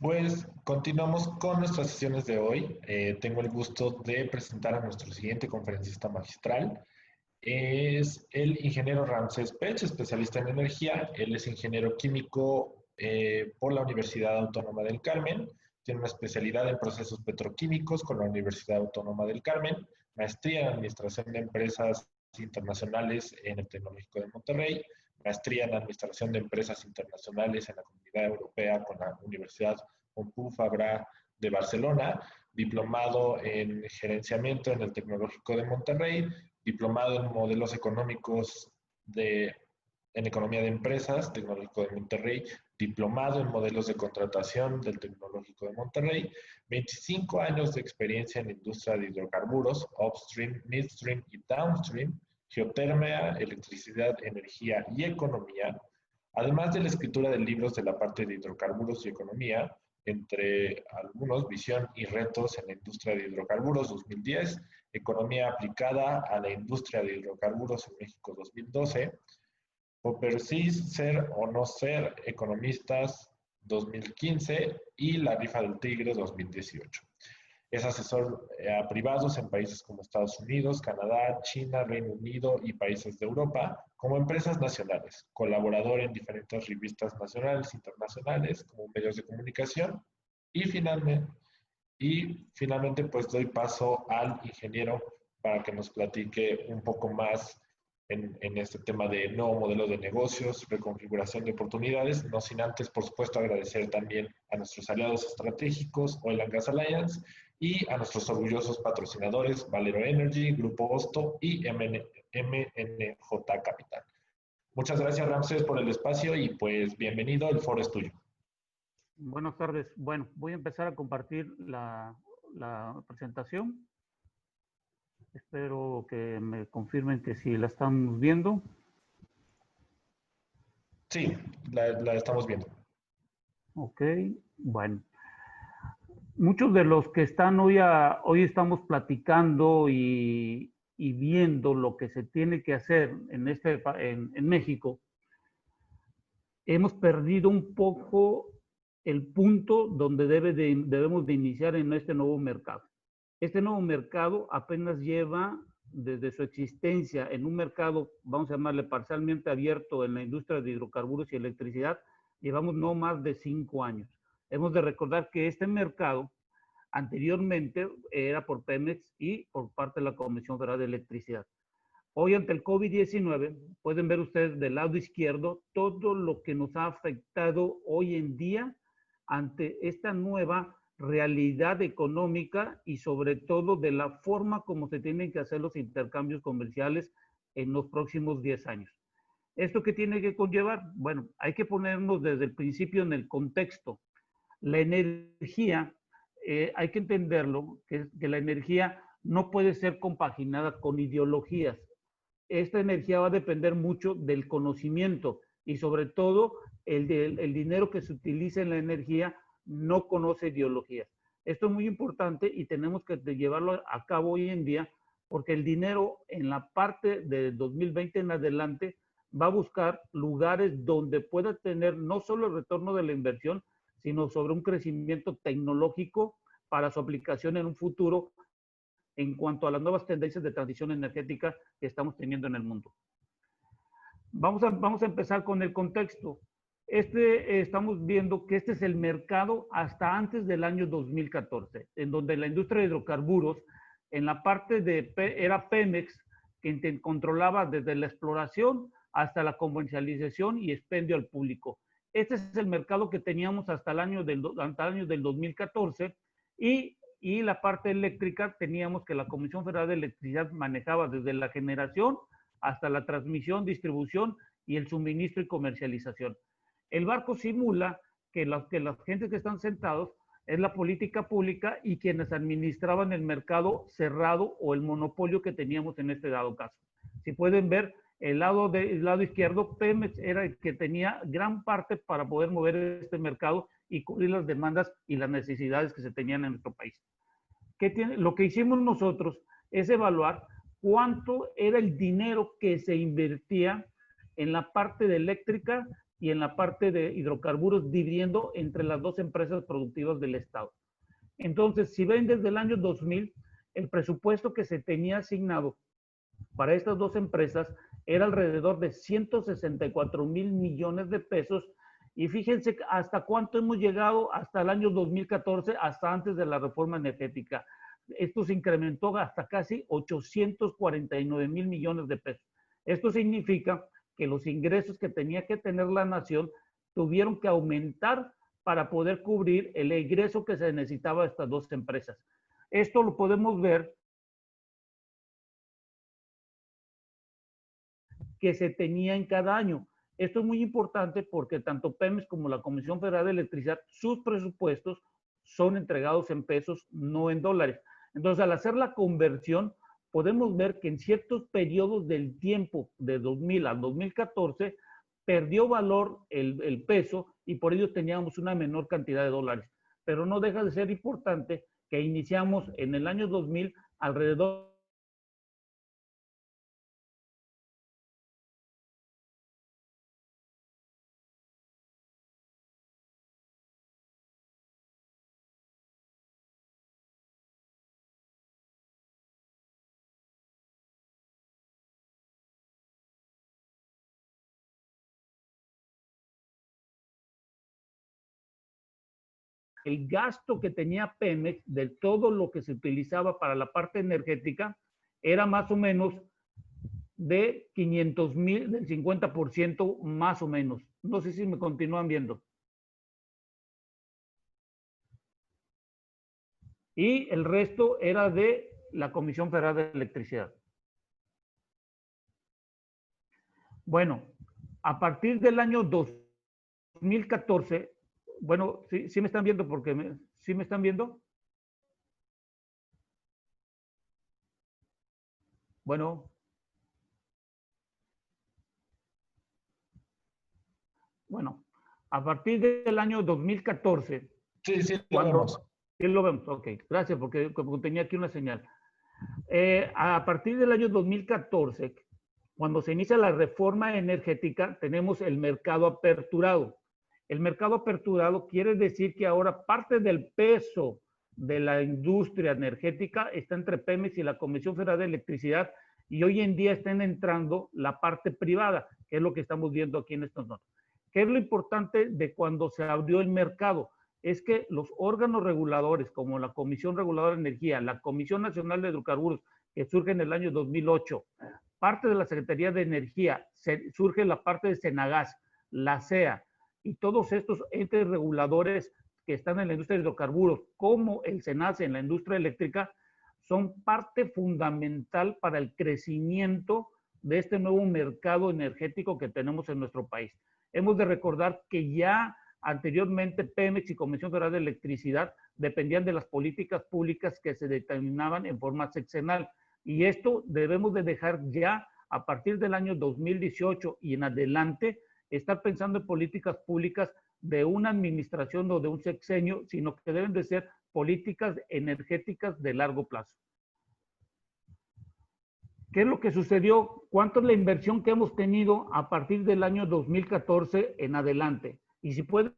Pues continuamos con nuestras sesiones de hoy. Tengo el gusto de presentar a nuestro siguiente conferencista magistral. Es el ingeniero Ramsés Pech, especialista en energía. Él es ingeniero químico por la Universidad Autónoma del Carmen. Tiene una especialidad en procesos petroquímicos con la Universidad Autónoma del Carmen, maestría en administración de empresas internacionales en el Tecnológico de Monterrey, maestría en administración de empresas internacionales en la Comunidad Europea con la Universidad Pompeu Fabra de Barcelona, diplomado en gerenciamiento en el Tecnológico de Monterrey, diplomado en modelos económicos en economía de empresas, Tecnológico de Monterrey, diplomado en modelos de contratación del Tecnológico de Monterrey, 25 años de experiencia en la industria de hidrocarburos, upstream, midstream y downstream, geotermia, electricidad, energía y economía, además de la escritura de libros de la parte de hidrocarburos y economía, entre algunos, Visión y retos en la industria de hidrocarburos 2010, Economía aplicada a la industria de hidrocarburos en México 2012, Popersis, Ser o no ser economistas 2015 y La rifa del tigre 2018. Es asesor a privados en países como Estados Unidos, Canadá, China, Reino Unido y países de Europa, como empresas nacionales, colaborador en diferentes revistas nacionales e internacionales, como medios de comunicación, y finalmente pues doy paso al ingeniero para que nos platique un poco más en este tema de nuevo modelo de negocios, reconfiguración de oportunidades, no sin antes, por supuesto, agradecer también a nuestros aliados estratégicos, Oil and Gas Alliance, y a nuestros orgullosos patrocinadores, Valero Energy, Grupo Hosto y MNJ Capital. Muchas gracias, Ramsés, por el espacio y pues bienvenido, el foro es tuyo. Buenas tardes. Bueno, voy a empezar a compartir la presentación. Espero que me confirmen que sí la estamos viendo. Sí, la estamos viendo. Ok, bueno. Muchos de los que están hoy estamos platicando y viendo lo que se tiene que hacer en México, hemos perdido un poco el punto donde debemos de iniciar en este nuevo mercado. Este nuevo mercado apenas lleva desde su existencia en un mercado, vamos a llamarle parcialmente abierto en la industria de hidrocarburos y electricidad, llevamos no más de 5 años. Hemos de recordar que este mercado anteriormente era por Pemex y por parte de la Comisión Federal de Electricidad. Hoy ante el COVID-19, pueden ver ustedes del lado izquierdo todo lo que nos ha afectado hoy en día ante esta nueva realidad económica y sobre todo de la forma como se tienen que hacer los intercambios comerciales en los próximos 10 años. ¿Esto qué tiene que conllevar? Bueno, hay que ponernos desde el principio en el contexto. La energía, hay que entenderlo, que la energía no puede ser compaginada con ideologías. Esta energía va a depender mucho del conocimiento y sobre todo el dinero que se utiliza en la energía no conoce ideologías. Esto es muy importante y tenemos que llevarlo a cabo hoy en día porque el dinero en la parte de 2020 en adelante va a buscar lugares donde pueda tener no solo el retorno de la inversión, sino sobre un crecimiento tecnológico para su aplicación en un futuro en cuanto a las nuevas tendencias de transición energética que estamos teniendo en el mundo. Vamos a empezar con el contexto. Estamos viendo que este es el mercado hasta antes del año 2014, en donde la industria de hidrocarburos, en la parte era Pemex, que controlaba desde la exploración hasta la comercialización y expendio al público. Este es el mercado que teníamos hasta el año del 2014 y la parte eléctrica teníamos que la Comisión Federal de Electricidad manejaba desde la generación hasta la transmisión, distribución y el suministro y comercialización. El barco simula que las gentes que están sentados es la política pública y quienes administraban el mercado cerrado o el monopolio que teníamos en este dado caso. Si pueden ver, el lado izquierdo, Pemex era el que tenía gran parte para poder mover este mercado y cubrir las demandas y las necesidades que se tenían en nuestro país. Lo que hicimos nosotros es evaluar cuánto era el dinero que se invertía en la parte de eléctrica y en la parte de hidrocarburos, dividiendo entre las dos empresas productivas del Estado. Entonces, si ven desde el año 2000, el presupuesto que se tenía asignado para estas dos empresas era alrededor de 164,000 millones de pesos. Y fíjense hasta cuánto hemos llegado hasta el año 2014, hasta antes de la reforma energética. Esto se incrementó hasta casi 849,000 millones de pesos. Esto significa que los ingresos que tenía que tener la nación tuvieron que aumentar para poder cubrir el ingreso que se necesitaba de estas dos empresas. Esto lo podemos ver que se tenía en cada año. Esto es muy importante porque tanto Pemex como la Comisión Federal de Electricidad, sus presupuestos son entregados en pesos, no en dólares. Entonces, al hacer la conversión, podemos ver que en ciertos periodos del tiempo, de 2000 al 2014, perdió valor el peso y por ello teníamos una menor cantidad de dólares. Pero no deja de ser importante que iniciamos en el año 2000 alrededor el gasto que tenía Pemex de todo lo que se utilizaba para la parte energética era más o menos de 500,000, del 50% más o menos. No sé si me continúan viendo. Y el resto era de la Comisión Federal de Electricidad. Bueno, a partir del año 2014, bueno, sí me están viendo porque ¿sí me están viendo? Bueno, a partir del año 2014, Sí, sí, lo vemos. Sí lo vemos, ok, gracias, porque como tenía aquí una señal. A partir del año 2014, cuando se inicia la reforma energética, tenemos el mercado aperturado. El mercado aperturado quiere decir que ahora parte del peso de la industria energética está entre Pemex y la Comisión Federal de Electricidad, y hoy en día están entrando la parte privada, que es lo que estamos viendo aquí en estos notas. ¿Qué es lo importante de cuando se abrió el mercado? Es que los órganos reguladores, como la Comisión Reguladora de Energía, la Comisión Nacional de Hidrocarburos, que surge en el año 2008, parte de la Secretaría de Energía, surge la parte de Senagas, la CEA, y todos estos entes reguladores que están en la industria de hidrocarburos, como el SENACE en la industria eléctrica, son parte fundamental para el crecimiento de este nuevo mercado energético que tenemos en nuestro país. Hemos de recordar que ya anteriormente Pemex y Comisión Federal de Electricidad dependían de las políticas públicas que se determinaban en forma sexenal. Y esto debemos de dejar ya a partir del año 2018 y en adelante, estar pensando en políticas públicas de una administración o de un sexenio, sino que deben de ser políticas energéticas de largo plazo. ¿Qué es lo que sucedió? ¿Cuánto es la inversión que hemos tenido a partir del año 2014 en adelante? Y si pueden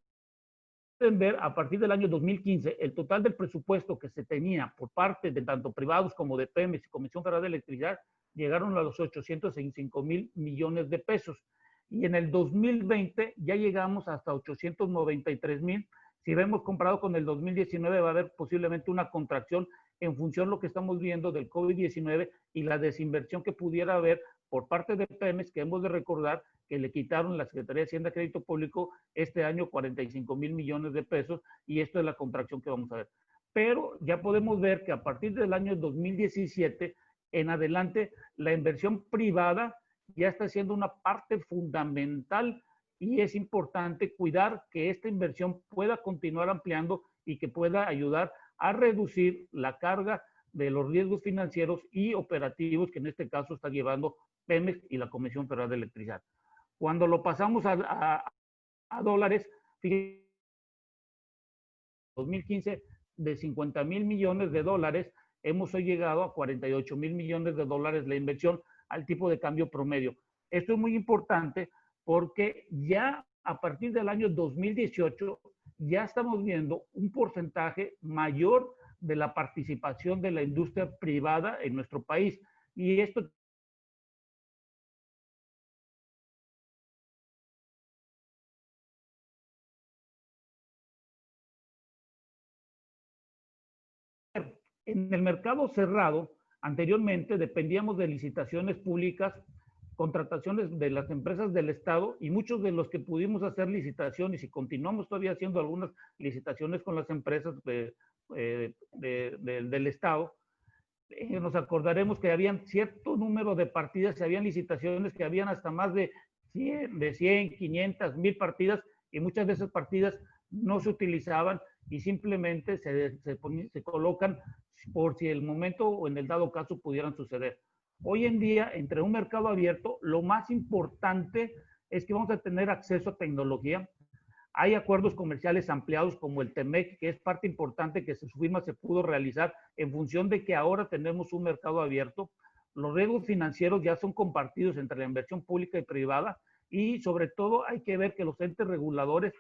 ver, a partir del año 2015, el total del presupuesto que se tenía por parte de tanto privados como de Pemex y Comisión Federal de Electricidad llegaron a los 865,000 millones de pesos. Y en el 2020 ya llegamos hasta 893,000. Si vemos comparado con el 2019, va a haber posiblemente una contracción en función de lo que estamos viendo del COVID-19 y la desinversión que pudiera haber por parte de Pemex, que hemos de recordar que le quitaron la Secretaría de Hacienda y Crédito Público este año 45,000 millones de pesos, y esto es la contracción que vamos a ver. Pero ya podemos ver que a partir del año 2017 en adelante, la inversión privada ya está siendo una parte fundamental, y es importante cuidar que esta inversión pueda continuar ampliando y que pueda ayudar a reducir la carga de los riesgos financieros y operativos que en este caso está llevando Pemex y la Comisión Federal de Electricidad. Cuando lo pasamos a dólares, fíjense, 2015 de 50,000 millones de dólares, hemos hoy llegado a 48,000 millones de dólares la inversión al tipo de cambio promedio. Esto es muy importante porque ya a partir del año 2018 ya estamos viendo un porcentaje mayor de la participación de la industria privada en nuestro país. Y esto en el mercado cerrado, anteriormente dependíamos de licitaciones públicas, contrataciones de las empresas del Estado, y muchos de los que pudimos hacer licitaciones y continuamos todavía haciendo algunas licitaciones con las empresas del Estado, nos acordaremos que habían cierto número de partidas y habían licitaciones que habían hasta más de 100, 500, 1000 partidas, y muchas de esas partidas no se utilizaban y simplemente se colocan por si el momento o en el dado caso pudieran suceder. Hoy en día, entre un mercado abierto, lo más importante es que vamos a tener acceso a tecnología. Hay acuerdos comerciales ampliados como el TEMEC, que es parte importante que su firma se pudo realizar en función de que ahora tenemos un mercado abierto. Los riesgos financieros ya son compartidos entre la inversión pública y privada, y sobre todo hay que ver que los entes reguladores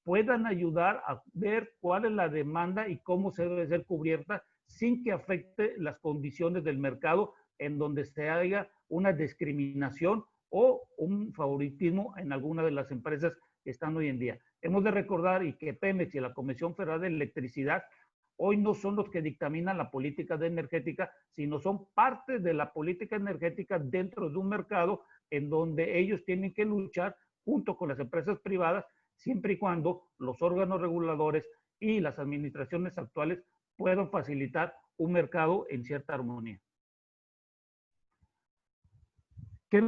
puedan ayudar a ver cuál es la demanda y cómo se debe ser cubierta sin que afecte las condiciones del mercado en donde se haga una discriminación o un favoritismo en alguna de las empresas que están hoy en día. Hemos de recordar y que Pemex y la Comisión Federal de Electricidad hoy no son los que dictaminan la política energética, sino son parte de la política energética dentro de un mercado en donde ellos tienen que luchar junto con las empresas privadas, siempre y cuando los órganos reguladores y las administraciones actuales puedan facilitar un mercado en cierta armonía. ¿Qué es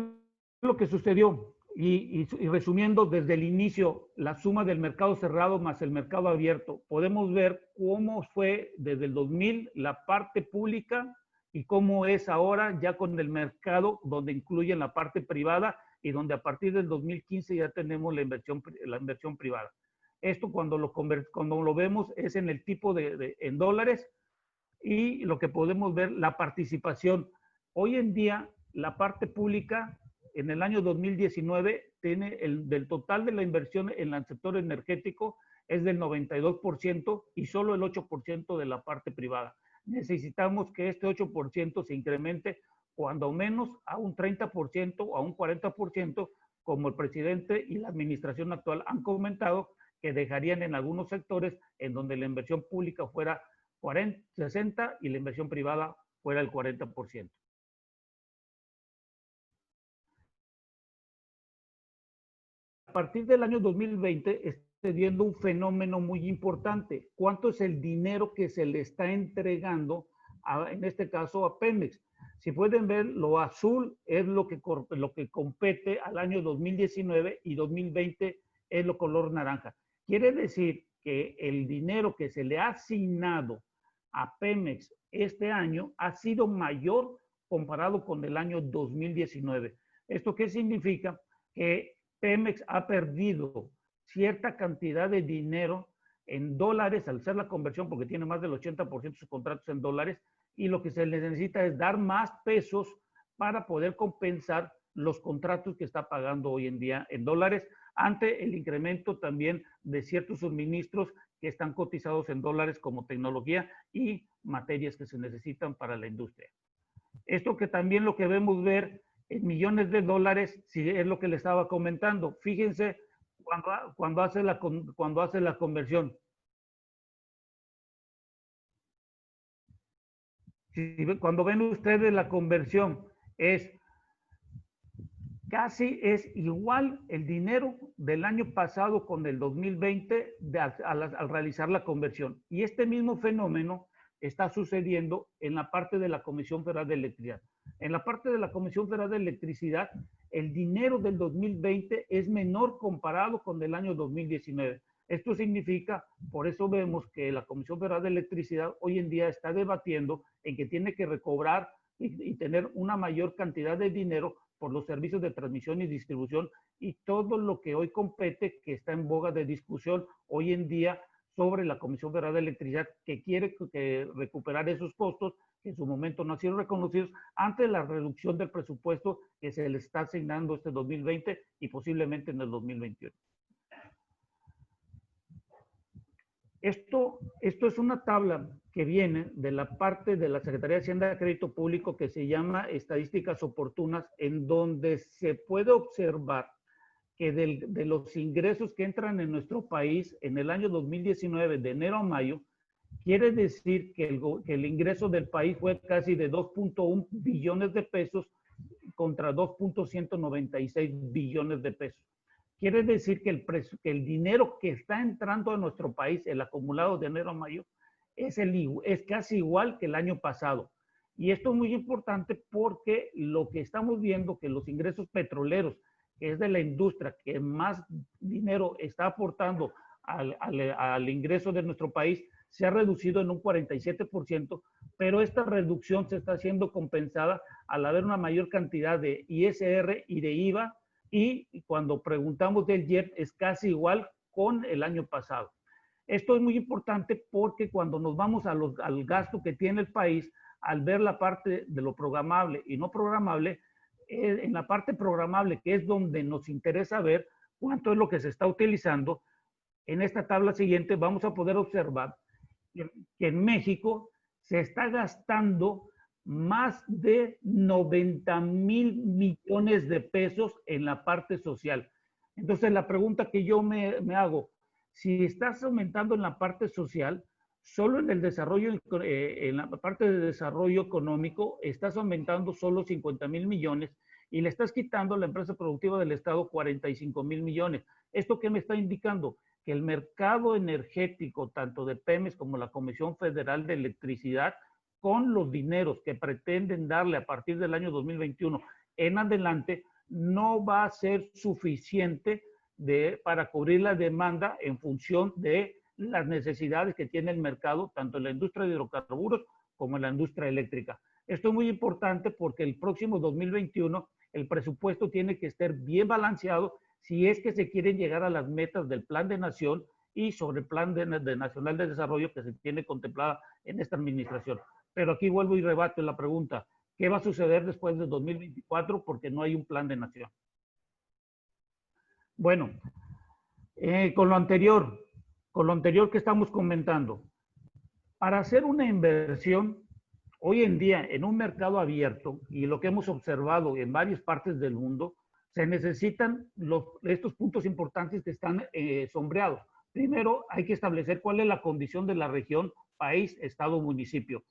lo que sucedió? Y resumiendo desde el inicio, la suma del mercado cerrado más el mercado abierto, podemos ver cómo fue desde el 2000 la parte pública y cómo es ahora ya con el mercado donde incluyen la parte privada y donde a partir del 2015 ya tenemos la inversión privada. Esto cuando lo vemos es en el tipo en dólares, y lo que podemos ver, la participación. Hoy en día, la parte pública en el año 2019 tiene del total de la inversión en el sector energético es del 92% y solo el 8% de la parte privada. Necesitamos que este 8% se incremente cuando menos a un 30% o a un 40%, como el presidente y la administración actual han comentado, que dejarían en algunos sectores en donde la inversión pública fuera 60 y la inversión privada fuera el 40%. A partir del año 2020 está viendo un fenómeno muy importante. ¿Cuánto es el dinero que se le está entregando, en este caso a Pemex? Si pueden ver, lo azul es lo que compete al año 2019 y 2020 es lo color naranja. Quiere decir que el dinero que se le ha asignado a Pemex este año ha sido mayor comparado con el año 2019. ¿Esto qué significa? Que Pemex ha perdido cierta cantidad de dinero en dólares al hacer la conversión, porque tiene más del 80% de sus contratos en dólares, y lo que se le necesita es dar más pesos para poder compensar los contratos que está pagando hoy en día en dólares, ante el incremento también de ciertos suministros que están cotizados en dólares, como tecnología y materias que se necesitan para la industria. Esto que también lo que vemos ver en millones de dólares, si es lo que le estaba comentando. Fíjense cuando hace la conversión. Cuando ven ustedes la conversión, casi es igual el dinero del año pasado con el 2020 al realizar la conversión. Y este mismo fenómeno está sucediendo en la parte de la Comisión Federal de Electricidad. En la parte de la Comisión Federal de Electricidad, el dinero del 2020 es menor comparado con el año 2019. Esto significa, por eso vemos que la Comisión Federal de Electricidad hoy en día está debatiendo en que tiene que recobrar y tener una mayor cantidad de dinero por los servicios de transmisión y distribución y todo lo que hoy compete, que está en boga de discusión hoy en día sobre la Comisión Federal de Electricidad, que quiere recuperar esos costos que en su momento no han sido reconocidos ante la reducción del presupuesto que se le está asignando este 2020 y posiblemente en el 2021. Esto es una tabla que viene de la parte de la Secretaría de Hacienda y Crédito Público que se llama Estadísticas Oportunas, en donde se puede observar que de los ingresos que entran en nuestro país en el año 2019, de enero a mayo, quiere decir que el ingreso del país fue casi de 2.1 billones de pesos contra 2.196 billones de pesos. Quiere decir que el dinero que está entrando a nuestro país, el acumulado de enero a mayo, es casi igual que el año pasado. Y esto es muy importante porque lo que estamos viendo, que los ingresos petroleros, que es de la industria que más dinero está aportando al ingreso de nuestro país, se ha reducido en un 47%, pero esta reducción se está siendo compensada al haber una mayor cantidad de ISR y de IVA, y cuando preguntamos del IEP es casi igual con el año pasado. Esto es muy importante porque cuando nos vamos al gasto que tiene el país, al ver la parte de lo programable y no programable, en la parte programable, que es donde nos interesa ver cuánto es lo que se está utilizando, en esta tabla siguiente vamos a poder observar que en México se está gastando más de 90,000 millones de pesos en la parte social. Entonces, la pregunta que yo me hago, si estás aumentando en la parte social, solo en el desarrollo, en la parte de desarrollo económico, estás aumentando solo 50,000 millones y le estás quitando a la empresa productiva del Estado 45,000 millones. ¿Esto qué me está indicando? Que el mercado energético, tanto de Pemex como la Comisión Federal de Electricidad, con los dineros que pretenden darle a partir del año 2021 en adelante, no va a ser suficiente para cubrir la demanda en función de las necesidades que tiene el mercado, tanto en la industria de hidrocarburos como en la industria eléctrica. Esto es muy importante porque el próximo 2021 el presupuesto tiene que estar bien balanceado si es que se quieren llegar a las metas del Plan de Nación y sobre el Plan Nacional de Desarrollo que se tiene contemplada en esta administración. Pero aquí vuelvo y rebato la pregunta, ¿qué va a suceder después de 2024? Porque no hay un Plan de Nación. Bueno, con lo anterior que estamos comentando, para hacer una inversión, hoy en día en un mercado abierto, y lo que hemos observado en varias partes del mundo, se necesitan estos puntos importantes que están sombreados. Primero, hay que establecer cuál es la condición de la región, país, estado, municipio.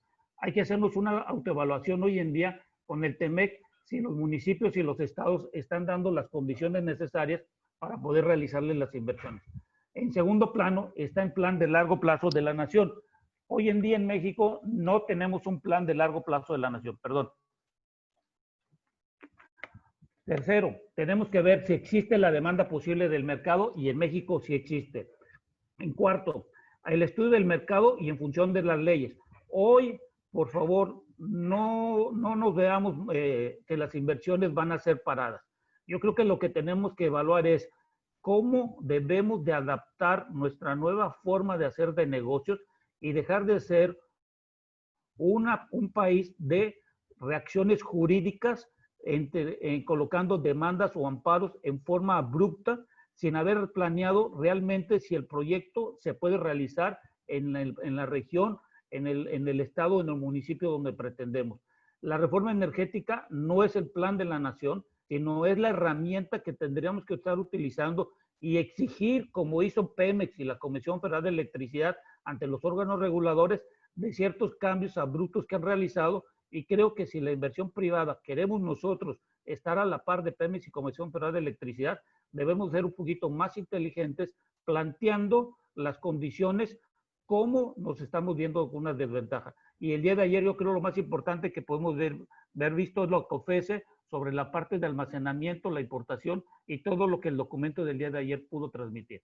Hay que hacernos una autoevaluación hoy en día con el TEMEC, si los municipios y los estados están dando las condiciones necesarias para poder realizarles las inversiones. En segundo plano, está el plan de largo plazo de la nación. Hoy en día en México no tenemos un plan de largo plazo de la nación, perdón. Tercero, tenemos que ver si existe la demanda posible del mercado y en México sí existe. En cuarto, el estudio del mercado y en función de las leyes. Hoy, por favor, no nos veamos que las inversiones van a ser paradas. Yo creo que lo que tenemos que evaluar es cómo debemos de adaptar nuestra nueva forma de hacer de negocios y dejar de ser un país de reacciones jurídicas colocando demandas o amparos en forma abrupta sin haber planeado realmente si el proyecto se puede realizar en la región, en el estado, en el municipio donde pretendemos. La reforma energética no es el plan de la nación, sino es la herramienta que tendríamos que estar utilizando y exigir, como hizo Pemex y la Comisión Federal de Electricidad ante los órganos reguladores, de ciertos cambios abruptos que han realizado. Y creo que si la inversión privada queremos nosotros estar a la par de Pemex y Comisión Federal de Electricidad, debemos ser un poquito más inteligentes, planteando las condiciones como nos estamos viendo con una desventaja. Y el día de ayer yo creo lo más importante que podemos ver visto es lo que ofrece sobre la parte de almacenamiento, la importación y todo lo que el documento del día de ayer pudo transmitir.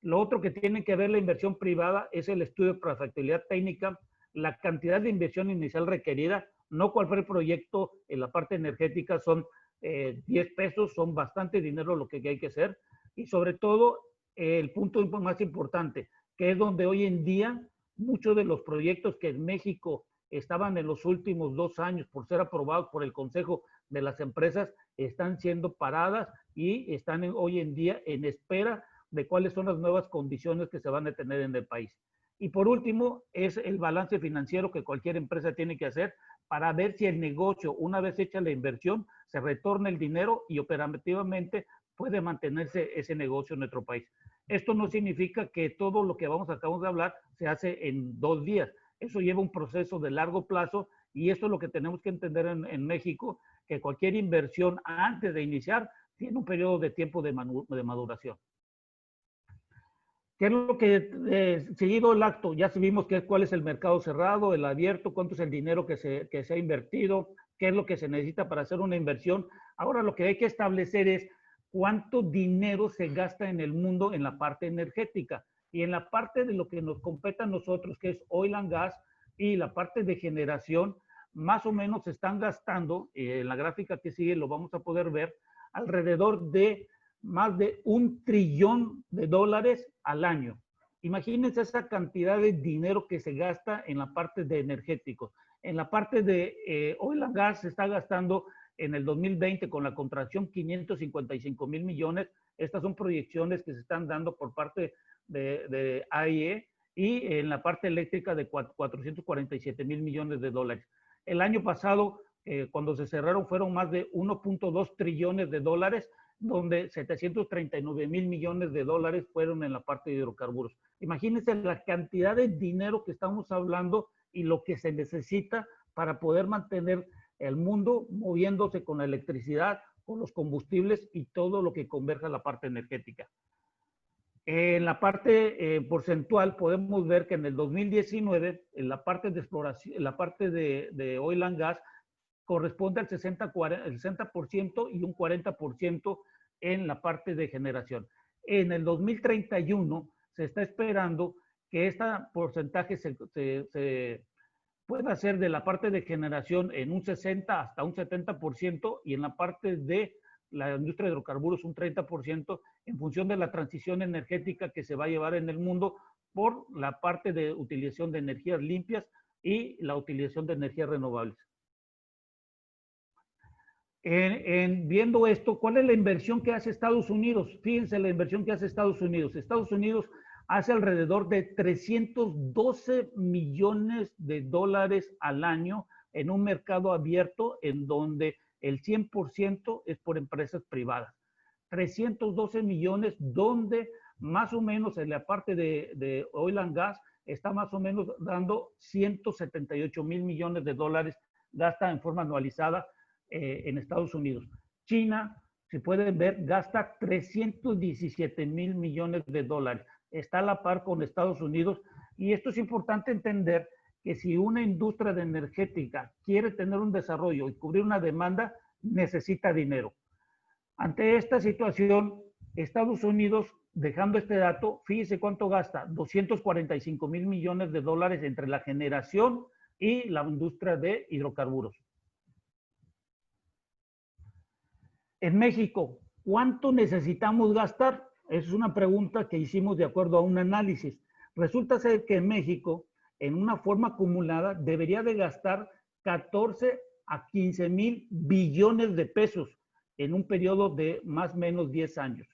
Lo otro que tiene que ver la inversión privada es el estudio de factibilidad técnica, la cantidad de inversión inicial requerida, no cualquier proyecto en la parte energética son 10 pesos, son bastante dinero lo que hay que hacer, y sobre todo el punto más importante, que es donde hoy en día muchos de los proyectos que en México estaban en los últimos 2 años por ser aprobados por el Consejo de las Empresas, están siendo paradas y están hoy en día en espera de cuáles son las nuevas condiciones que se van a tener en el país. Y por último, es el balance financiero que cualquier empresa tiene que hacer para ver si el negocio, una vez hecha la inversión, se retorna el dinero y operativamente puede mantenerse ese negocio en nuestro país. Esto no significa que todo lo que acabamos de hablar se hace en 2 días. Eso lleva un proceso de largo plazo y esto es lo que tenemos que entender en México, que cualquier inversión antes de iniciar tiene un periodo de tiempo de maduración. ¿Qué es lo que, seguido el acto, ya vimos cuál es el mercado cerrado, el abierto, cuánto es el dinero que se ha invertido, qué es lo que se necesita para hacer una inversión? Ahora lo que hay que establecer es cuánto dinero se gasta en el mundo en la parte energética y en la parte de lo que nos compete a nosotros, que es oil and gas, y la parte de generación, más o menos se están gastando, en la gráfica que sigue lo vamos a poder ver, alrededor de más de $1 trillón al año. Imagínense esa cantidad de dinero que se gasta en la parte de energéticos. En la parte de oil and gas se está gastando en el 2020 con la contracción 555,000 millones. Estas son proyecciones que se están dando por parte de AIE, y en la parte eléctrica de 447,000 millones de dólares. El año pasado, cuando se cerraron, fueron más de 1.2 trillones de dólares, donde 739,000 millones de dólares fueron en la parte de hidrocarburos. Imagínense la cantidad de dinero que estamos hablando y lo que se necesita para poder mantener el mundo moviéndose con la electricidad, con los combustibles y todo lo que converge a la parte energética. En la parte porcentual podemos ver que en el 2019, en la parte de exploración, en la parte de oil and gas, corresponde al 60% y un 40% en la parte de generación. En el 2031 se está esperando que este porcentaje se pueda hacer de la parte de generación en un 60 hasta un 70%, y en la parte de la industria de hidrocarburos un 30%, en función de la transición energética que se va a llevar en el mundo por la parte de utilización de energías limpias y la utilización de energías renovables. Viendo esto, ¿cuál es la inversión que hace Estados Unidos? Fíjense la inversión que hace Estados Unidos. Estados Unidos hace alrededor de 312 millones de dólares al año en un mercado abierto en donde el 100% es por empresas privadas. 312 millones donde más o menos en la parte de oil and gas está más o menos dando 178,000 millones de dólares, gasta en forma anualizada en Estados Unidos. China, si pueden ver, gasta 317,000 millones de dólares. Está a la par con Estados Unidos, y esto es importante entender que si una industria de energética quiere tener un desarrollo y cubrir una demanda, necesita dinero. Ante esta situación, Estados Unidos, dejando este dato, fíjese cuánto gasta: 245,000 millones de dólares entre la generación y la industria de hidrocarburos. En México, ¿cuánto necesitamos gastar? Esa es una pregunta que hicimos de acuerdo a un análisis. Resulta ser que en México, en una forma acumulada, debería de gastar 14 a 15 mil billones de pesos en un periodo de más o menos 10 años.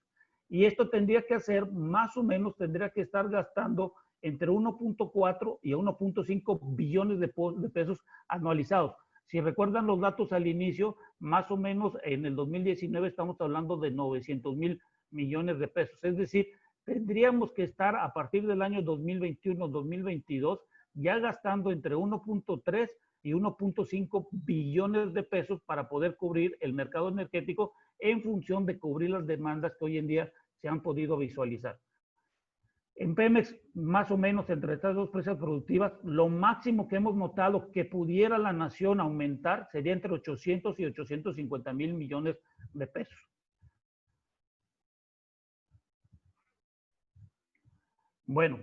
Y esto tendría que hacer, más o menos, tendría que estar gastando entre 1.4 y 1.5 billones de pesos anualizados. Si recuerdan los datos al inicio, más o menos en el 2019 estamos hablando de 900,000 millones de pesos. Es decir, tendríamos que estar a partir del año 2021-2022 ya gastando entre 1.3 y 1.5 billones de pesos para poder cubrir el mercado energético en función de cubrir las demandas que hoy en día se han podido visualizar. En Pemex, más o menos entre estas dos presas productivas, lo máximo que hemos notado que pudiera la nación aumentar sería entre 800 y 850,000 millones de pesos. Bueno,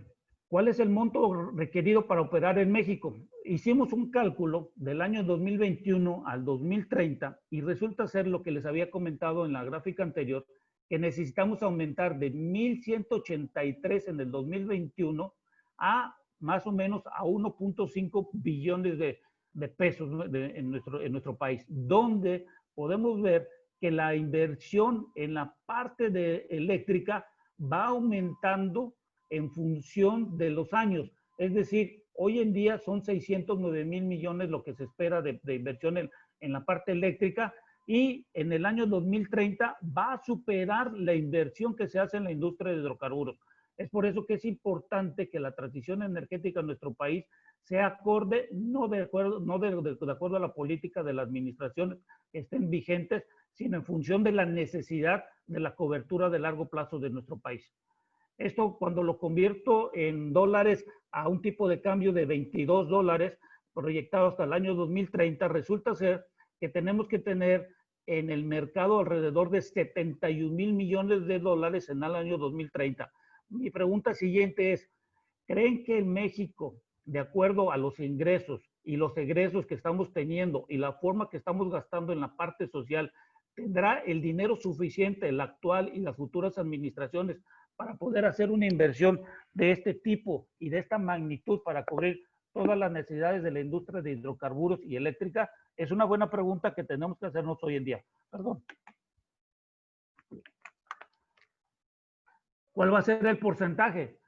¿cuál es el monto requerido para operar en México? Hicimos un cálculo del año 2021 al 2030 y resulta ser lo que les había comentado en la gráfica anterior, que necesitamos aumentar de 1,183 en el 2021 a más o menos a 1.5 billones de pesos, ¿no?, en nuestro país, donde podemos ver que la inversión en la parte de eléctrica va aumentando en función de los años. Es decir, hoy en día son 609,000 millones lo que se espera de inversión en la parte eléctrica, y en el año 2030 va a superar la inversión que se hace en la industria de hidrocarburos. Es por eso que es importante que la transición energética en nuestro país sea acorde, no de acuerdo a la política de la administración que estén vigentes, sino en función de la necesidad de la cobertura de largo plazo de nuestro país. Esto, cuando lo convierto en dólares a un tipo de cambio de $22 proyectado hasta el año 2030, resulta ser que tenemos que tener en el mercado alrededor de 71,000 millones de dólares en el año 2030. Mi pregunta siguiente es, ¿creen que en México, de acuerdo a los ingresos y los egresos que estamos teniendo y la forma que estamos gastando en la parte social, tendrá el dinero suficiente la actual y las futuras administraciones para poder hacer una inversión de este tipo y de esta magnitud para cubrir todas las necesidades de la industria de hidrocarburos y eléctrica? Es una buena pregunta que tenemos que hacernos hoy en día. Perdón. ¿Cuál va a ser el porcentaje?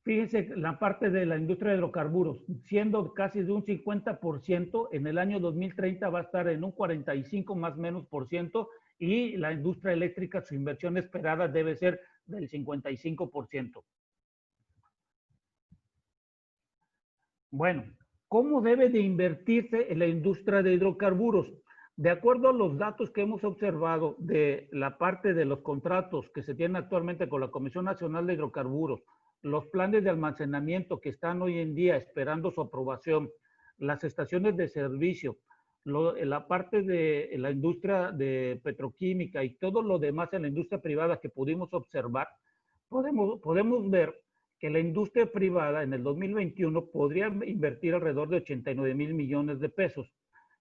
Fíjense, la parte de la industria de hidrocarburos, siendo casi de un 50%, en el año 2030 va a estar en un 45 más o menos por ciento, y la industria eléctrica, su inversión esperada debe ser del 55%. Bueno, ¿cómo debe de invertirse en la industria de hidrocarburos? De acuerdo a los datos que hemos observado de la parte de los contratos que se tienen actualmente con la Comisión Nacional de Hidrocarburos, los planes de almacenamiento que están hoy en día esperando su aprobación, las estaciones de servicio, la parte de la industria de petroquímica y todo lo demás en la industria privada que pudimos observar, podemos ver que la industria privada en el 2021 podría invertir alrededor de 89,000 millones de pesos.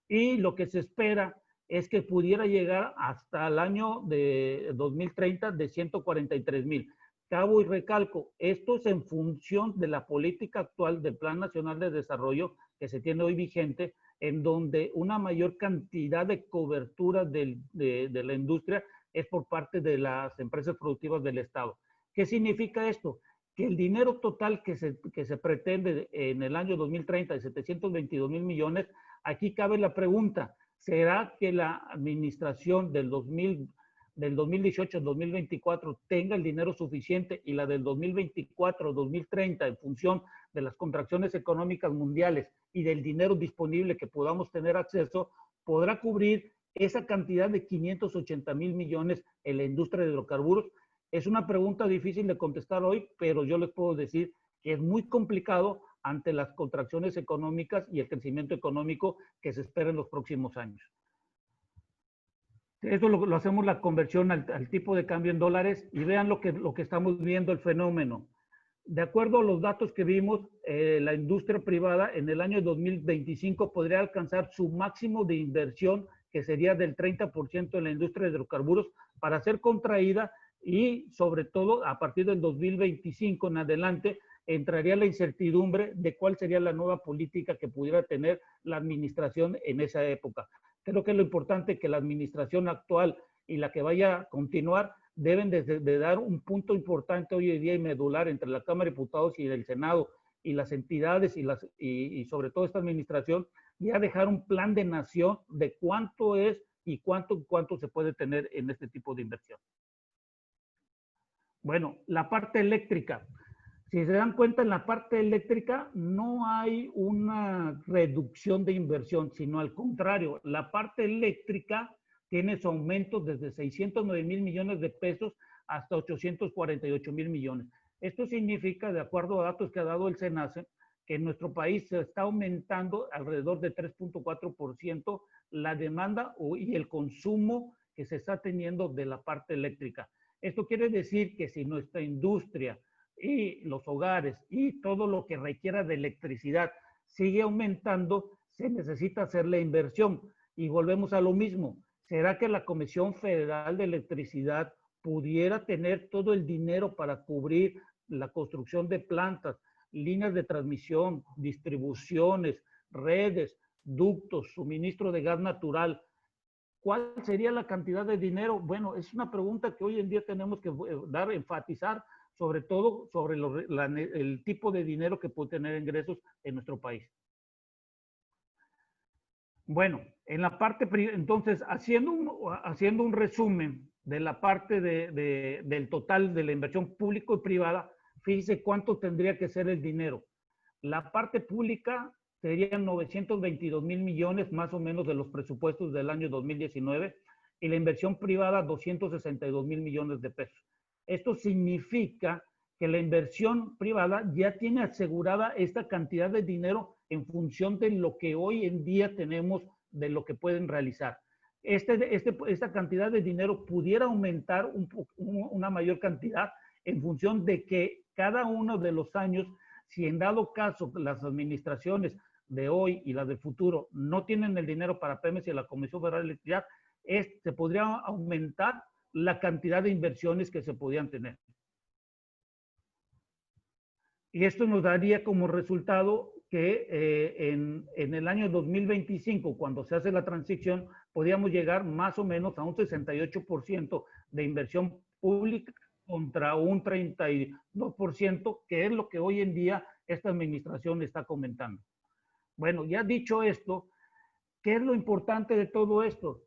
Y lo que se espera es que pudiera llegar hasta el año de 2030 de 143,000. Cabo y recalco, esto es en función de la política actual del Plan Nacional de Desarrollo que se tiene hoy vigente, en donde una mayor cantidad de cobertura de la industria es por parte de las empresas productivas del Estado. ¿Qué significa esto? Que el dinero total que se pretende en el año 2030 de 722,000 millones, aquí cabe la pregunta, ¿será que la administración del 2018 al 2024 tenga el dinero suficiente, y la del 2024 2030, en función de las contracciones económicas mundiales y del dinero disponible que podamos tener acceso, podrá cubrir esa cantidad de 580,000 millones en la industria de hidrocarburos? Es una pregunta difícil de contestar hoy, pero yo les puedo decir que es muy complicado ante las contracciones económicas y el crecimiento económico que se espera en los próximos años. Eso lo hacemos la conversión al tipo de cambio en dólares, y vean lo que estamos viendo, el fenómeno. De acuerdo a los datos que vimos, la industria privada en el año 2025 podría alcanzar su máximo de inversión, que sería del 30% en la industria de hidrocarburos, para ser contraída, y sobre todo a partir del 2025 en adelante entraría la incertidumbre de cuál sería la nueva política que pudiera tener la administración en esa época. Creo que es lo importante, que la administración actual y la que vaya a continuar deben de dar un punto importante hoy en día y medular entre la Cámara de Diputados y el Senado y las entidades y sobre todo esta administración, ya dejar un plan de nación de cuánto es y cuánto se puede tener en este tipo de inversión. Bueno, la parte eléctrica. Si se dan cuenta, en la parte eléctrica no hay una reducción de inversión, sino al contrario, la parte eléctrica tiene su aumento desde 609,000 millones de pesos hasta 848,000 millones. Esto significa, de acuerdo a datos que ha dado el SENACE, que en nuestro país se está aumentando alrededor de 3.4% la demanda y el consumo que se está teniendo de la parte eléctrica. Esto quiere decir que si nuestra industria y los hogares y todo lo que requiera de electricidad sigue aumentando, se necesita hacer la inversión. Y volvemos a lo mismo. ¿Será que la Comisión Federal de Electricidad pudiera tener todo el dinero para cubrir la construcción de plantas, líneas de transmisión, distribuciones, redes, ductos, suministro de gas natural? ¿Cuál sería la cantidad de dinero? Bueno, es una pregunta que hoy en día tenemos que enfatizar, sobre todo sobre el tipo de dinero que puede tener ingresos en nuestro país. Bueno, en la parte, entonces, haciendo un resumen de la parte del total de la inversión público y privada, fíjese cuánto tendría que ser el dinero. La parte pública serían 922 mil millones más o menos de los presupuestos del año 2019 y la inversión privada 262 mil millones de pesos. Esto significa que la inversión privada ya tiene asegurada esta cantidad de dinero en función de lo que hoy en día tenemos, de lo que pueden realizar. Esta cantidad de dinero pudiera aumentar una mayor cantidad en función de que cada uno de los años, si en dado caso las administraciones de hoy y las del futuro no tienen el dinero para Pemex y la Comisión Federal de Electricidad, se podría aumentar la cantidad de inversiones que se podían tener. Y esto nos daría como resultado que en el año 2025, cuando se hace la transición, podríamos llegar más o menos a un 68% de inversión pública contra un 32%, que es lo que hoy en día esta administración está comentando. Bueno, ya dicho esto, ¿qué es lo importante de todo esto?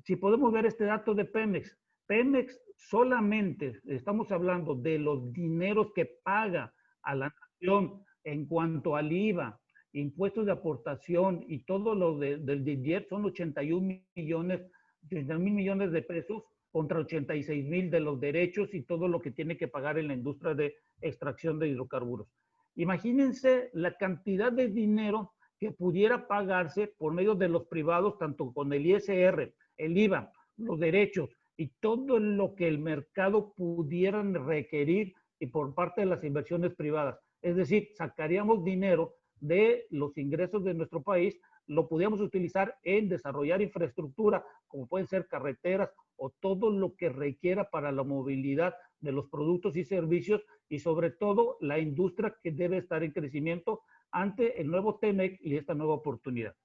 Si podemos ver este dato de Pemex, Pemex solamente, estamos hablando de los dineros que paga a la nación en cuanto al IVA, impuestos de aportación y todo lo del DIER son 81 mil millones de pesos contra 86 mil de los derechos y todo lo que tiene que pagar en la industria de extracción de hidrocarburos. Imagínense la cantidad de dinero que pudiera pagarse por medio de los privados, tanto con el ISR, el IVA, los derechos y todo lo que el mercado pudieran requerir y por parte de las inversiones privadas. Es decir, sacaríamos dinero de los ingresos de nuestro país, lo podríamos utilizar en desarrollar infraestructura, como pueden ser carreteras o todo lo que requiera para la movilidad de los productos y servicios y sobre todo la industria que debe estar en crecimiento ante el nuevo TEMEC y esta nueva oportunidad.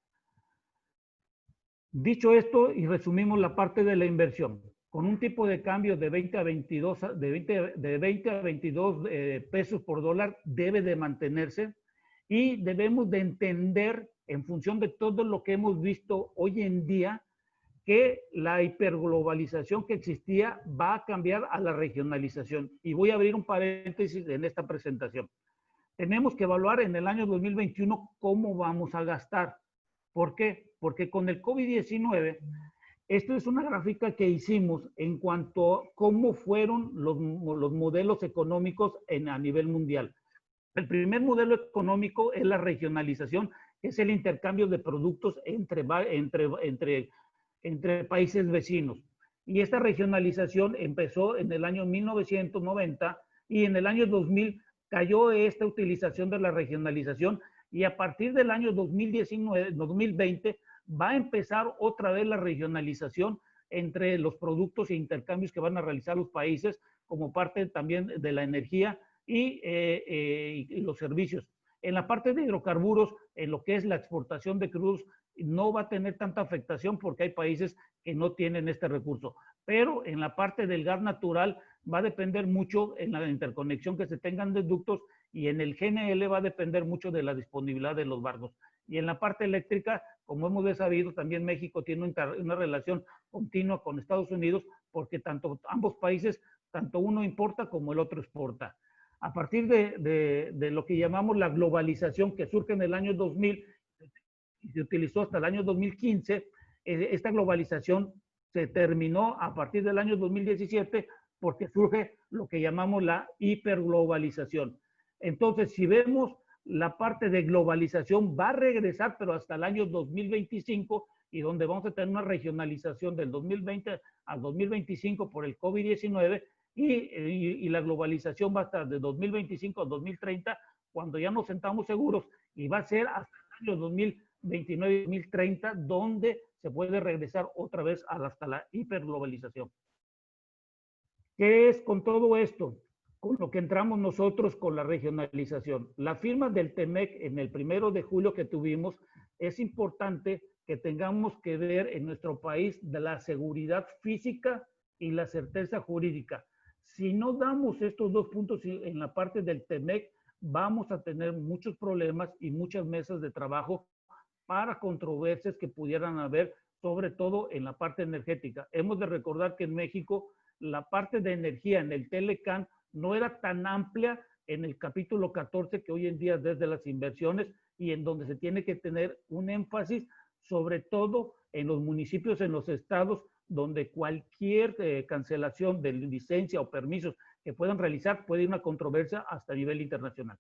Dicho esto, y resumimos la parte de la inversión, con un tipo de cambio de 20 a 22, de 20 a 22 pesos por dólar debe de mantenerse y debemos de entender en función de todo lo que hemos visto hoy en día que la hiperglobalización que existía va a cambiar a la regionalización. Y voy a abrir un paréntesis en esta presentación. Tenemos que evaluar en el año 2021 cómo vamos a gastar. ¿Por qué? Porque con el COVID-19, esto es una gráfica que hicimos en cuanto a cómo fueron los modelos económicos a nivel mundial. El primer modelo económico es la regionalización, que es el intercambio de productos entre países vecinos. Y esta regionalización empezó en el año 1990 y en el año 2000 cayó esta utilización de la regionalización y a partir del año 2020 va a empezar otra vez la regionalización entre los productos e intercambios que van a realizar los países como parte también de la energía y los servicios. En la parte de hidrocarburos, en lo que es la exportación de crudos, no va a tener tanta afectación porque hay países que no tienen este recurso. Pero en la parte del gas natural va a depender mucho en la interconexión que se tengan de ductos y en el GNL va a depender mucho de la disponibilidad de los barcos. Y en la parte eléctrica, como hemos sabido, también México tiene una relación continua con Estados Unidos porque ambos países, tanto uno importa como el otro exporta. A partir de lo que llamamos la globalización que surge en el año 2000 y se utilizó hasta el año 2015, esta globalización se terminó a partir del año 2017 porque surge lo que llamamos la hiperglobalización. Entonces, si vemos la parte de globalización va a regresar, pero hasta el año 2025 y donde vamos a tener una regionalización del 2020 al 2025 por el COVID-19 y la globalización va a estar de 2025 a 2030 cuando ya nos sentamos seguros y va a ser hasta el año 2029-2030 donde se puede regresar otra vez hasta la hiperglobalización. ¿Qué es con todo esto? Con lo que entramos nosotros con la regionalización. La firma del TEMEC en el 1 de julio que tuvimos, es importante que tengamos que ver en nuestro país de la seguridad física y la certeza jurídica. Si no damos estos dos puntos en la parte del TEMEC, vamos a tener muchos problemas y muchas mesas de trabajo para controversias que pudieran haber, sobre todo en la parte energética. Hemos de recordar que en México la parte de energía en el Telecan no era tan amplia en el capítulo 14 que hoy en día desde las inversiones, y en donde se tiene que tener un énfasis sobre todo en los municipios, en los estados, donde cualquier cancelación de licencia o permisos que puedan realizar puede ir a una controversia hasta a nivel internacional.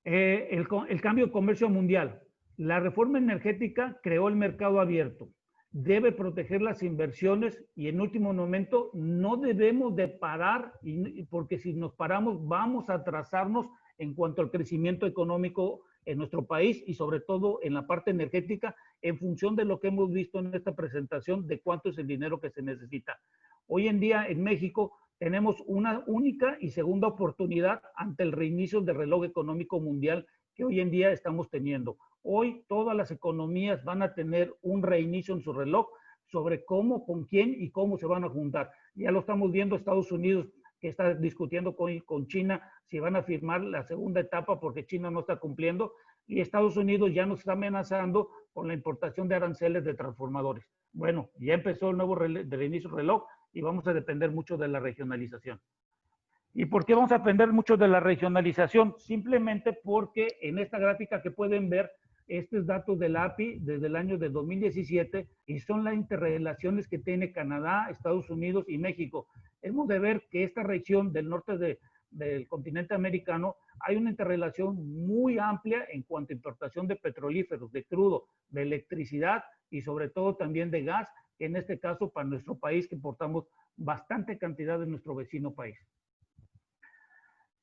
El cambio de comercio mundial. La reforma energética creó el mercado abierto. Debe proteger las inversiones y en último momento no debemos de parar, porque si nos paramos vamos a atrasarnos en cuanto al crecimiento económico en nuestro país y sobre todo en la parte energética, en función de lo que hemos visto en esta presentación de cuánto es el dinero que se necesita. Hoy en día en México tenemos una única y segunda oportunidad ante el reinicio del reloj económico mundial que hoy en día estamos teniendo. Hoy todas las economías van a tener un reinicio en su reloj sobre cómo, con quién y cómo se van a juntar. Ya lo estamos viendo Estados Unidos, que está discutiendo con China si van a firmar la segunda etapa porque China no está cumpliendo, y Estados Unidos ya nos está amenazando con la importación de aranceles de transformadores. Bueno, ya empezó el nuevo reinicio del reloj y vamos a depender mucho de la regionalización. ¿Y por qué vamos a depender mucho de la regionalización? Simplemente porque en esta gráfica que pueden ver, estos datos del API desde el año de 2017 y son las interrelaciones que tiene Canadá, Estados Unidos y México. Hemos de ver que esta región del norte del continente americano hay una interrelación muy amplia en cuanto a importación de petrolíferos, de crudo, de electricidad y sobre todo también de gas, en este caso para nuestro país que importamos bastante cantidad de nuestro vecino país.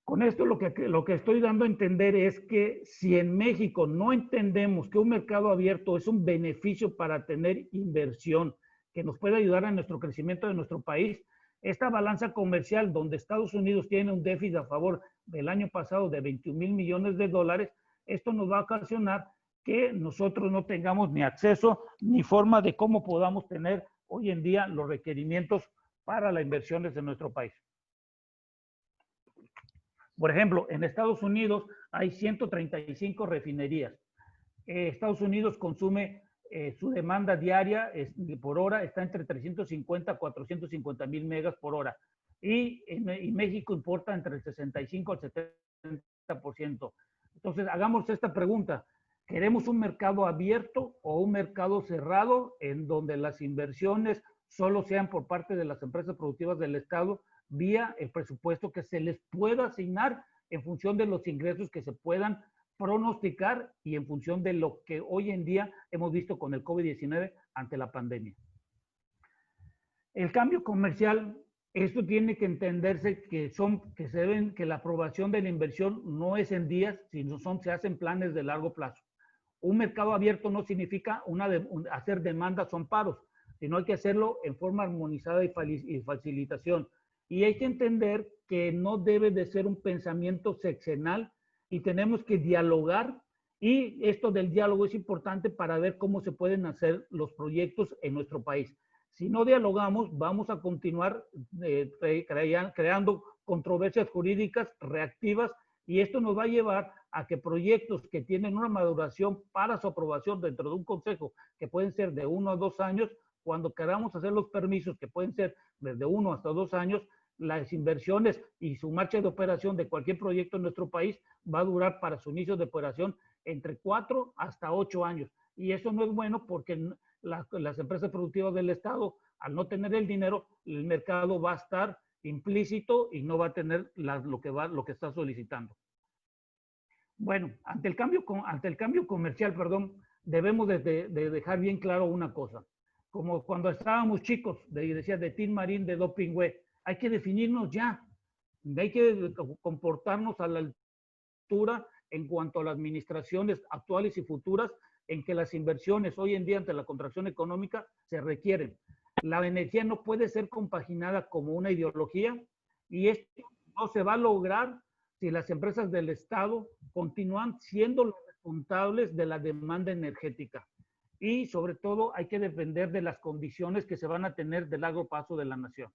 Con esto lo que estoy dando a entender es que si en México no entendemos que un mercado abierto es un beneficio para tener inversión que nos puede ayudar a nuestro crecimiento de nuestro país, esta balanza comercial donde Estados Unidos tiene un déficit a favor del año pasado de 21,000 millones de dólares, esto nos va a ocasionar que nosotros no tengamos ni acceso ni forma de cómo podamos tener hoy en día los requerimientos para las inversiones de nuestro país. Por ejemplo, en Estados Unidos hay 135 refinerías. Estados Unidos consume su demanda diaria por hora está entre 350 a 450 mil megas por hora. Y México importa entre el 65 al 70%. Entonces, hagamos esta pregunta. ¿Queremos un mercado abierto o un mercado cerrado en donde las inversiones solo sean por parte de las empresas productivas del Estado vía el presupuesto que se les pueda asignar en función de los ingresos que se puedan pronosticar y en función de lo que hoy en día hemos visto con el COVID-19 ante la pandemia? El cambio comercial, esto tiene que entenderse que la aprobación de la inversión no es en días, sino se hacen planes de largo plazo. Un mercado abierto no significa hacer demandas o amparos, sino hay que hacerlo en forma armonizada y facilitación. Y hay que entender que no debe de ser un pensamiento sexenal y tenemos que dialogar, y esto del diálogo es importante para ver cómo se pueden hacer los proyectos en nuestro país. Si no dialogamos, vamos a continuar creando controversias jurídicas reactivas, y esto nos va a llevar a que proyectos que tienen una maduración para su aprobación dentro de un consejo, que pueden ser de 1 a 2 años, cuando queramos hacer los permisos, que pueden ser desde 1 hasta 2 años, las inversiones y su marcha de operación de cualquier proyecto en nuestro país va a durar para su inicio de operación entre 4 hasta 8 años. Y eso no es bueno porque las empresas productivas del Estado, al no tener el dinero, el mercado va a estar implícito y no va a tener lo que está solicitando. Bueno, ante el cambio comercial, debemos de dejar bien claro una cosa. Como cuando estábamos chicos, decía de Tin Marín, de Dopingüe, hay que definirnos ya, hay que comportarnos a la altura en cuanto a las administraciones actuales y futuras, en que las inversiones hoy en día ante la contracción económica se requieren. La energía no puede ser compaginada como una ideología, y esto no se va a lograr si las empresas del Estado continúan siendo los responsables de la demanda energética. y sobre todo hay que depender de las condiciones que se van a tener de largo plazo de la nación.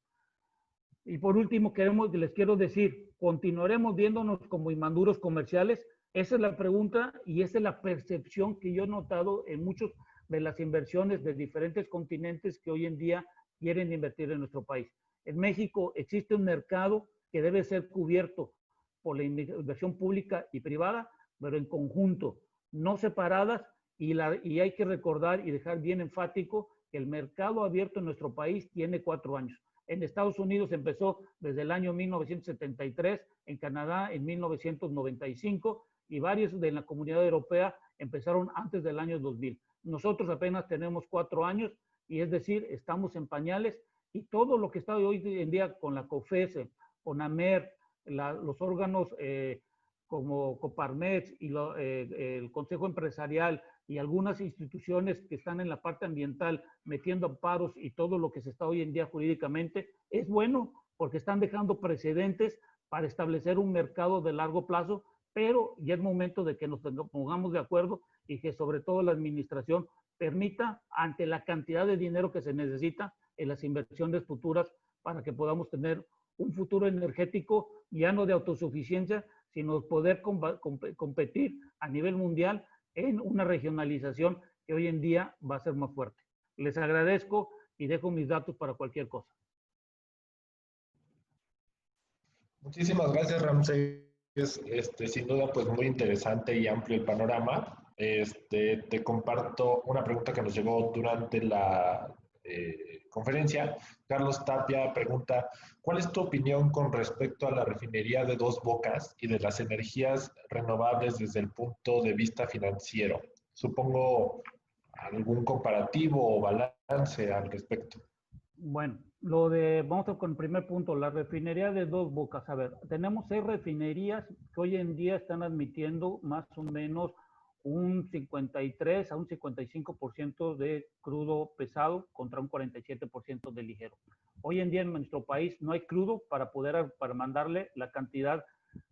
Y por último, les quiero decir, ¿continuaremos viéndonos como inmaduros comerciales? Esa es la pregunta y esa es la percepción que yo he notado en muchas de las inversiones de diferentes continentes que hoy en día quieren invertir en nuestro país. En México existe un mercado que debe ser cubierto por la inversión pública y privada, pero en conjunto, no separadas, y hay que recordar y dejar bien enfático que el mercado abierto en nuestro país tiene 4 años. En Estados Unidos empezó desde el año 1973, en Canadá en 1995 y varios de la comunidad europea empezaron antes del año 2000. Nosotros apenas tenemos 4 años y es decir, estamos en pañales y todo lo que está hoy en día con la COFESE, con AMER, los órganos como Coparmex y el Consejo Empresarial y algunas instituciones que están en la parte ambiental metiendo amparos y todo lo que se está hoy en día jurídicamente, es bueno porque están dejando precedentes para establecer un mercado de largo plazo, pero ya es momento de que nos pongamos de acuerdo y que sobre todo la administración permita, ante la cantidad de dinero que se necesita en las inversiones futuras, para que podamos tener un futuro energético ya no de autosuficiencia, sino poder competir a nivel mundial en una regionalización que hoy en día va a ser más fuerte. Les agradezco y dejo mis datos para cualquier cosa. Muchísimas gracias, Ramsés. Sin duda, pues muy interesante y amplio el panorama. Te comparto una pregunta que nos llegó durante la conferencia. Carlos Tapia pregunta, ¿cuál es tu opinión con respecto a la refinería de Dos Bocas y de las energías renovables desde el punto de vista financiero? Supongo algún comparativo o balance al respecto. Bueno, vamos con el primer punto, la refinería de Dos Bocas. A ver, tenemos 6 refinerías que hoy en día están admitiendo más o menos un 53 a un 55% de crudo pesado contra un 47% de ligero. Hoy en día en nuestro país no hay crudo para mandarle la cantidad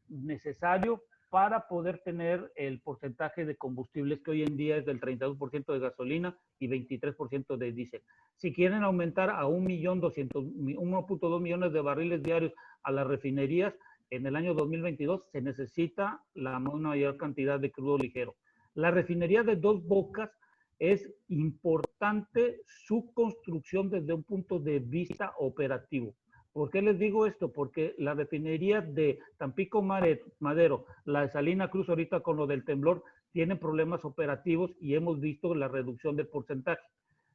necesario para poder tener el porcentaje de combustibles que hoy en día es del 32% de gasolina y 23% de diésel. Si quieren aumentar a 1.2 millones de barriles diarios a las refinerías, en el año 2022 se necesita la mayor cantidad de crudo ligero. La refinería de Dos Bocas es importante su construcción desde un punto de vista operativo. ¿Por qué les digo esto? Porque la refinería de Tampico Madero, la de Salina Cruz ahorita con lo del temblor, tienen problemas operativos y hemos visto la reducción del porcentaje.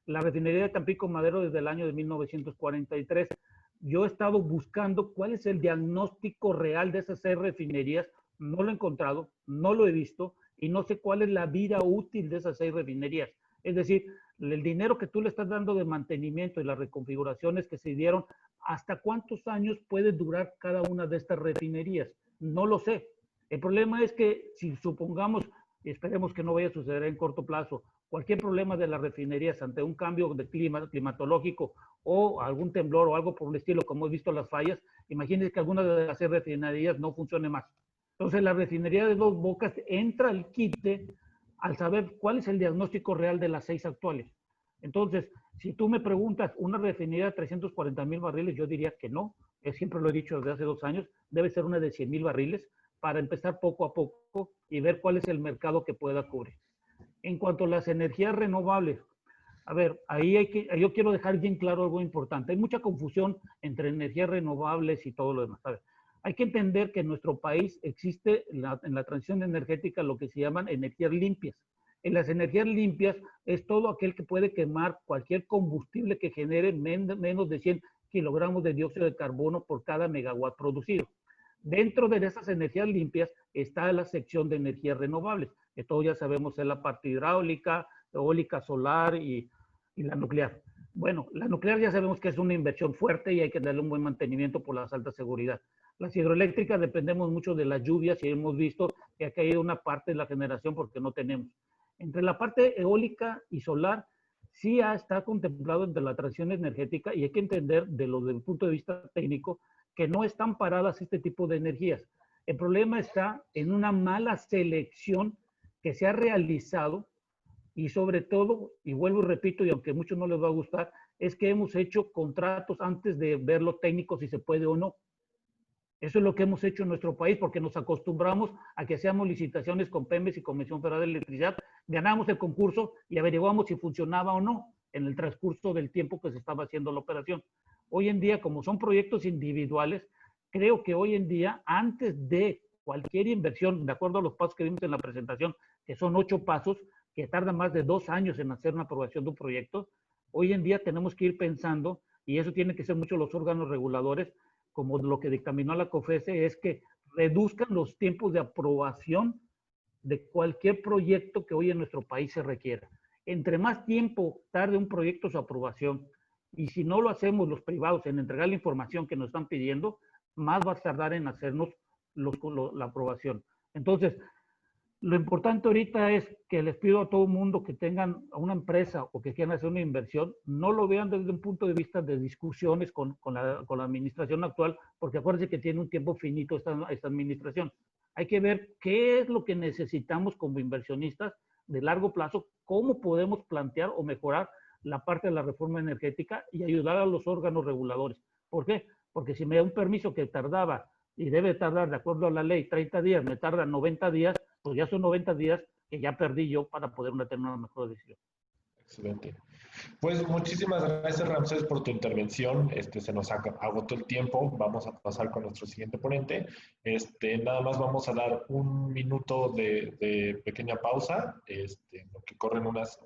La refinería de Tampico Madero desde el año de 1943. Yo he estado buscando cuál es el diagnóstico real de esas 6 refinerías, no lo he encontrado, no lo he visto y no sé cuál es la vida útil de esas 6 refinerías. Es decir, el dinero que tú le estás dando de mantenimiento y las reconfiguraciones que se dieron, ¿hasta cuántos años puede durar cada una de estas refinerías? No lo sé. El problema es que si supongamos, y esperemos que no vaya a suceder en corto plazo, cualquier problema de las refinerías ante un cambio de climatológico o algún temblor o algo por el estilo, como hemos visto las fallas, imagínense que alguna de las 6 refinerías no funcione más. Entonces la refinería de Dos Bocas entra al quite al saber cuál es el diagnóstico real de las 6 actuales. Entonces, si tú me preguntas, ¿una refinería de 340,000 barriles? Yo diría que no. Siempre lo he dicho desde hace 2 años. Debe ser una de 100,000 barriles para empezar poco a poco y ver cuál es el mercado que pueda cubrir. En cuanto a las energías renovables, a ver, yo quiero dejar bien claro algo importante. Hay mucha confusión entre energías renovables y todo lo demás. A ver, hay que entender que en nuestro país existe en la transición energética lo que se llaman energías limpias. En las energías limpias es todo aquel que puede quemar cualquier combustible que genere menos de 100 kilogramos de dióxido de carbono por cada megawatt producido. Dentro de esas energías limpias está la sección de energías renovables, que todos ya sabemos es la parte hidráulica, eólica, solar y la nuclear. Bueno, la nuclear ya sabemos que es una inversión fuerte y hay que darle un buen mantenimiento por la alta seguridad. Las hidroeléctricas dependemos mucho de las lluvias y hemos visto que ha caído una parte de la generación porque no tenemos. Entre la parte eólica y solar, sí está contemplado entre la transición energética y hay que entender desde el punto de vista técnico que no están paradas este tipo de energías. El problema está en una mala selección que se ha realizado Y sobre todo, y vuelvo y repito, y aunque a muchos no les va a gustar, es que hemos hecho contratos antes de ver lo técnico si se puede o no. Eso es lo que hemos hecho en nuestro país porque nos acostumbramos a que hacíamos licitaciones con PEMES y Comisión Federal de Electricidad, ganamos el concurso y averiguamos si funcionaba o no en el transcurso del tiempo que se estaba haciendo la operación. Hoy en día, como son proyectos individuales, creo que hoy en día, antes de cualquier inversión, de acuerdo a los pasos que vimos en la presentación, que son 8 pasos, que tardan más de 2 años en hacer una aprobación de un proyecto, hoy en día tenemos que ir pensando, y eso tiene que ser mucho los órganos reguladores, como lo que dictaminó la COFESE, es que reduzcan los tiempos de aprobación de cualquier proyecto que hoy en nuestro país se requiera. Entre más tiempo tarde un proyecto su aprobación, y si no lo hacemos los privados en entregar la información que nos están pidiendo, más va a tardar en hacernos la aprobación. Entonces, lo importante ahorita es que les pido a todo el mundo que tengan a una empresa o que quieran hacer una inversión, no lo vean desde un punto de vista de discusiones con la administración actual, porque acuérdense que tiene un tiempo finito esta administración. Hay que ver qué es lo que necesitamos como inversionistas de largo plazo, cómo podemos plantear o mejorar la parte de la reforma energética y ayudar a los órganos reguladores. ¿Por qué? Porque si me da un permiso que tardaba y debe tardar, de acuerdo a la ley, 30 días, me tarda 90 días, pues ya son 90 días que ya perdí yo para poder tener una mejor decisión. Excelente. Pues muchísimas gracias, Ramsés, por tu intervención. Se nos agotó el tiempo. Vamos a pasar con nuestro siguiente ponente. Nada más vamos a dar un minuto de pequeña pausa, en lo que corren unas